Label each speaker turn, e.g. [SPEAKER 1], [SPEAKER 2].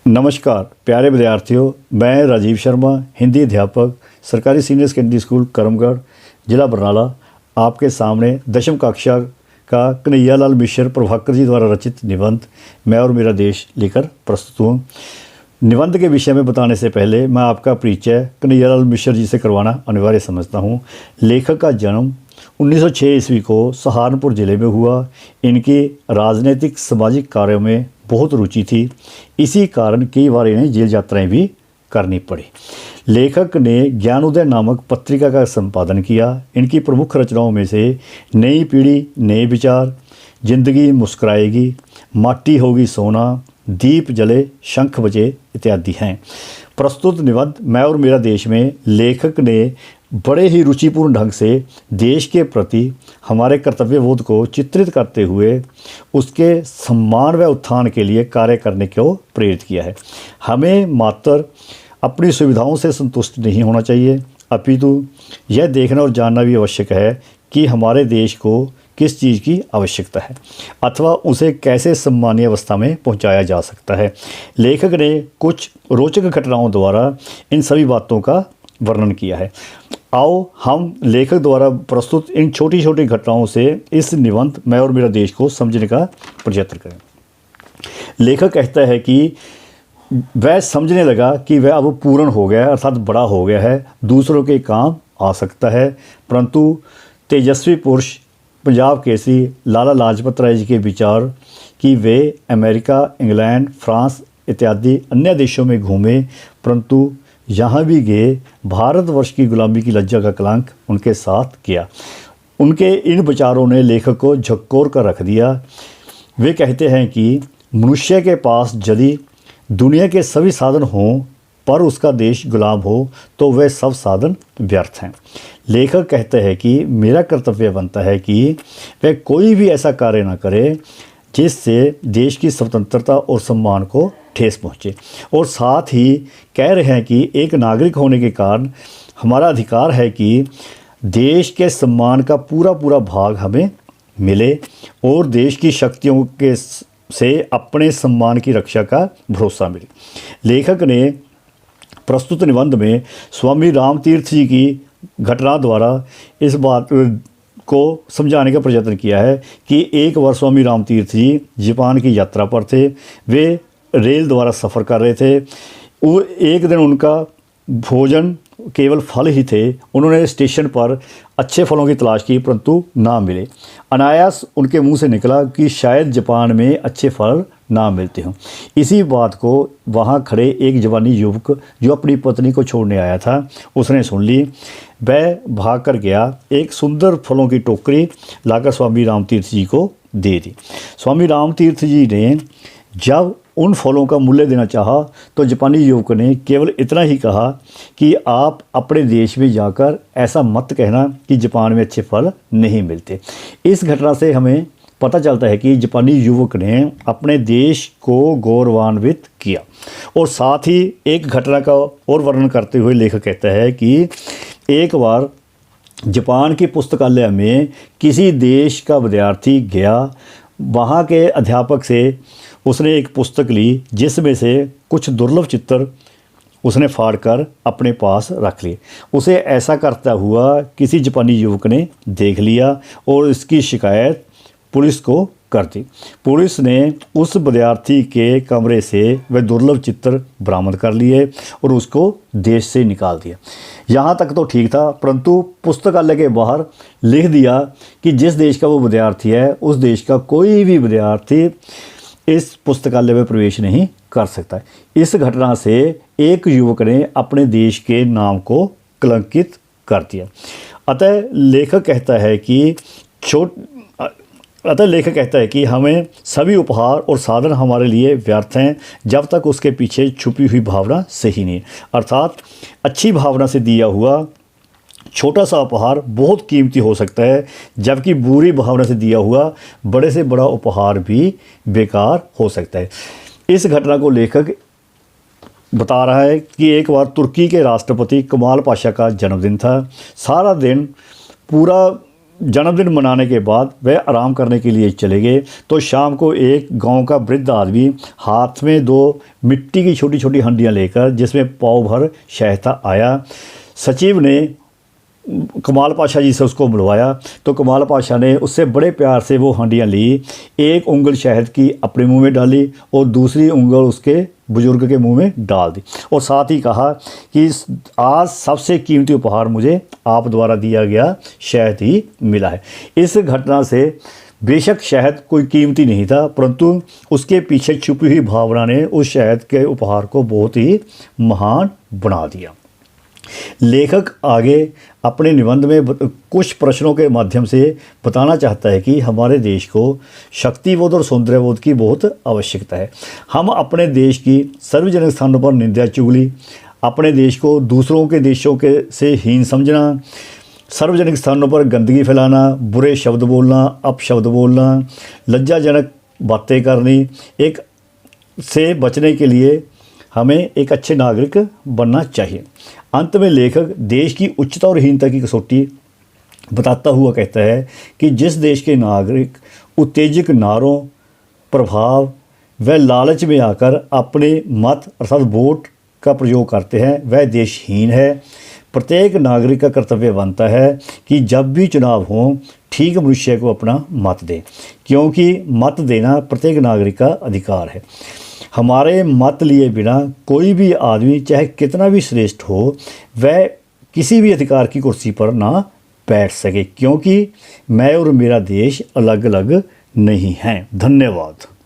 [SPEAKER 1] नमस्कार प्यारे विद्यार्थियों, मैं राजीव शर्मा, हिंदी अध्यापक, सरकारी सीनियर सेकेंडरी स्कूल करमगढ़, जिला बरनाला, आपके सामने 10वीं कक्षा का कन्हैयालाल मिश्र प्रभाकर जी द्वारा रचित निबंध मैं और मेरा देश लेकर प्रस्तुत हूँ। निबंध के विषय में बताने से पहले मैं आपका परिचय कन्हैयालाल मिश्र जी से करवाना अनिवार्य समझता हूँ। लेखक का जन्म 1906 ईस्वी को सहारनपुर ज़िले में हुआ। इनकी राजनीतिक सामाजिक कार्यों में बहुत रुचि थी, इसी कारण कई बार इन्हें जेल यात्राएं भी करनी पड़ी। लेखक ने ज्ञानोदय नामक पत्रिका का संपादन किया। इनकी प्रमुख रचनाओं में से नई पीढ़ी नए विचार, जिंदगी मुस्कुराएगी, माटी होगी सोना, दीप जले शंख बजे इत्यादि हैं। प्रस्तुत निबंध मैं और मेरा देश में लेखक ने बड़े ही रुचिपूर्ण ढंग से देश के प्रति हमारे कर्तव्यबोध को चित्रित करते हुए उसके सम्मान व उत्थान के लिए कार्य करने को प्रेरित किया है। हमें मात्र अपनी सुविधाओं से संतुष्ट नहीं होना चाहिए, अपितु यह देखना और जानना भी आवश्यक है कि हमारे देश को किस चीज़ की आवश्यकता है अथवा उसे कैसे सम्मानीय अवस्था में पहुंचाया जा सकता है। लेखक ने कुछ रोचक घटनाओं द्वारा इन सभी बातों का वर्णन किया है। आओ हम लेखक द्वारा प्रस्तुत इन छोटी छोटी घटनाओं से इस निबंध मैं और मेरा देश को समझने का प्रयत्न करें। लेखक कहता है कि वह समझने लगा कि वह अब पूर्ण हो गया है, अर्थात बड़ा हो गया है, दूसरों के काम आ सकता है। परंतु तेजस्वी पुरुष पंजाब केसरी लाला लाजपत राय जी के विचार कि वे अमेरिका, इंग्लैंड, फ्रांस इत्यादि अन्य देशों में घूमे, परंतु यहाँ भी गए भारतवर्ष की गुलामी की लज्जा का कलंक उनके साथ किया। उनके इन विचारों ने लेखक को झकझोर कर रख दिया। वे कहते हैं कि मनुष्य के पास यदि दुनिया के सभी साधन हों पर उसका देश गुलाम हो तो वह सब साधन व्यर्थ हैं। लेखक कहते हैं कि मेरा कर्तव्य बनता है कि वह कोई भी ऐसा कार्य न करे जिससे देश की स्वतंत्रता और सम्मान को ठेस पहुँचे, और साथ ही कह रहे हैं कि एक नागरिक होने के कारण हमारा अधिकार है कि देश के सम्मान का पूरा पूरा भाग हमें मिले और देश की शक्तियों के से अपने सम्मान की रक्षा का भरोसा मिले। लेखक ने प्रस्तुत निबंध में स्वामी रामतीर्थ जी की घटना द्वारा इस बात को समझाने का प्रयत्न किया है कि एक बार स्वामी रामतीर्थ जी जापान की यात्रा पर थे। वे रेल द्वारा सफ़र कर रहे थे। वो एक दिन उनका भोजन केवल फल ही थे। उन्होंने स्टेशन पर अच्छे फलों की तलाश की परंतु ना मिले। अनायास उनके मुंह से निकला कि शायद जापान में अच्छे फल ना मिलते हों। इसी बात को वहाँ खड़े एक जवानी युवक जो अपनी पत्नी को छोड़ने आया था उसने सुन ली। वह भाग कर गया, एक सुंदर फलों की टोकरी लाकर स्वामी रामतीर्थ जी को दे दी। स्वामी रामतीर्थ जी ने जब उन फलों का मूल्य देना चाहा तो जापानी युवक ने केवल इतना ही कहा कि आप अपने देश में जाकर ऐसा मत कहना कि जापान में अच्छे फल नहीं मिलते। इस घटना से हमें पता चलता है कि जापानी युवक ने अपने देश को गौरवान्वित किया। और साथ ही एक घटना का और वर्णन करते हुए लेखक कहता है कि एक बार जापान की पुस्तकालय में किसी देश का विद्यार्थी गया। वहाँ के अध्यापक से उसने एक पुस्तक ली जिसमें से कुछ दुर्लभ चित्र उसने फाड़कर अपने पास रख लिए। उसे ऐसा करता हुआ किसी जापानी युवक ने देख लिया और इसकी शिकायत पुलिस को कर दी। पुलिस ने उस विद्यार्थी के कमरे से वह दुर्लभ चित्र बरामद कर लिए और उसको देश से निकाल दिया। यहाँ तक तो ठीक था, परंतु पुस्तकालय के बाहर लिख दिया कि जिस देश का वो विद्यार्थी है उस देश का कोई भी विद्यार्थी इस पुस्तकालय में प्रवेश नहीं कर सकता। इस घटना से एक युवक ने अपने देश के नाम को कलंकित कर दिया। अतः लेखक कहता है कि हमें सभी उपहार और साधन हमारे लिए व्यर्थ हैं जब तक उसके पीछे छुपी हुई भावना सही नहीं। अर्थात अच्छी भावना से दिया हुआ छोटा सा उपहार बहुत कीमती हो सकता है, जबकि बुरी भावना से दिया हुआ बड़े से बड़ा उपहार भी बेकार हो सकता है। इस घटना को लेखक बता रहा है कि एक बार तुर्की के राष्ट्रपति कमाल पाशा का जन्मदिन था। सारा दिन पूरा जन्मदिन मनाने के बाद वह आराम करने के लिए चले गए तो शाम को एक गांव का वृद्ध आदमी हाथ में 2 मिट्टी की छोटी छोटी हंडियां लेकर जिसमें पाव भर शहद था आया। सचिव ने कमाल पाशा जी से उसको बुलवाया तो कमाल पाशा ने उससे बड़े प्यार से वो हांडियाँ ली, एक उंगल शहद की अपने मुंह में डाली और दूसरी उंगल उसके बुजुर्ग के मुंह में डाल दी और साथ ही कहा कि आज सबसे कीमती उपहार मुझे आप द्वारा दिया गया शहद ही मिला है। इस घटना से बेशक शहद कोई कीमती नहीं था, परंतु उसके पीछे छुपी हुई भावना ने उस शहद के उपहार को बहुत ही महान बना दिया। लेखक आगे अपने निबंध में कुछ प्रश्नों के माध्यम से बताना चाहता है कि हमारे देश को शक्तिबोध और सौंदर्यबोध की बहुत आवश्यकता है। हम अपने देश की सार्वजनिक स्थानों पर निंदा चुगली, अपने देश को दूसरों के देशों के से हीन समझना, सार्वजनिक स्थानों पर गंदगी फैलाना, बुरे शब्द बोलना, अपशब्द बोलना, लज्जाजनक बातें करनी एक से बचने के लिए हमें एक अच्छे नागरिक बनना चाहिए। अंत में लेखक देश की उच्चता और हीनता की कसौटी बताता हुआ कहता है कि जिस देश के नागरिक उत्तेजक नारों, प्रभाव व लालच में आकर अपने मत अर्थात वोट का प्रयोग करते हैं वह देशहीन है। प्रत्येक नागरिक का कर्तव्य बनता है कि जब भी चुनाव हो ठीक मनुष्य को अपना मत दें, क्योंकि मत देना प्रत्येक नागरिक का अधिकार है। हमारे मत लिए बिना कोई भी आदमी चाहे कितना भी श्रेष्ठ हो वह किसी भी अधिकार की कुर्सी पर ना बैठ सके, क्योंकि मैं और मेरा देश अलग अलग नहीं हैं। धन्यवाद।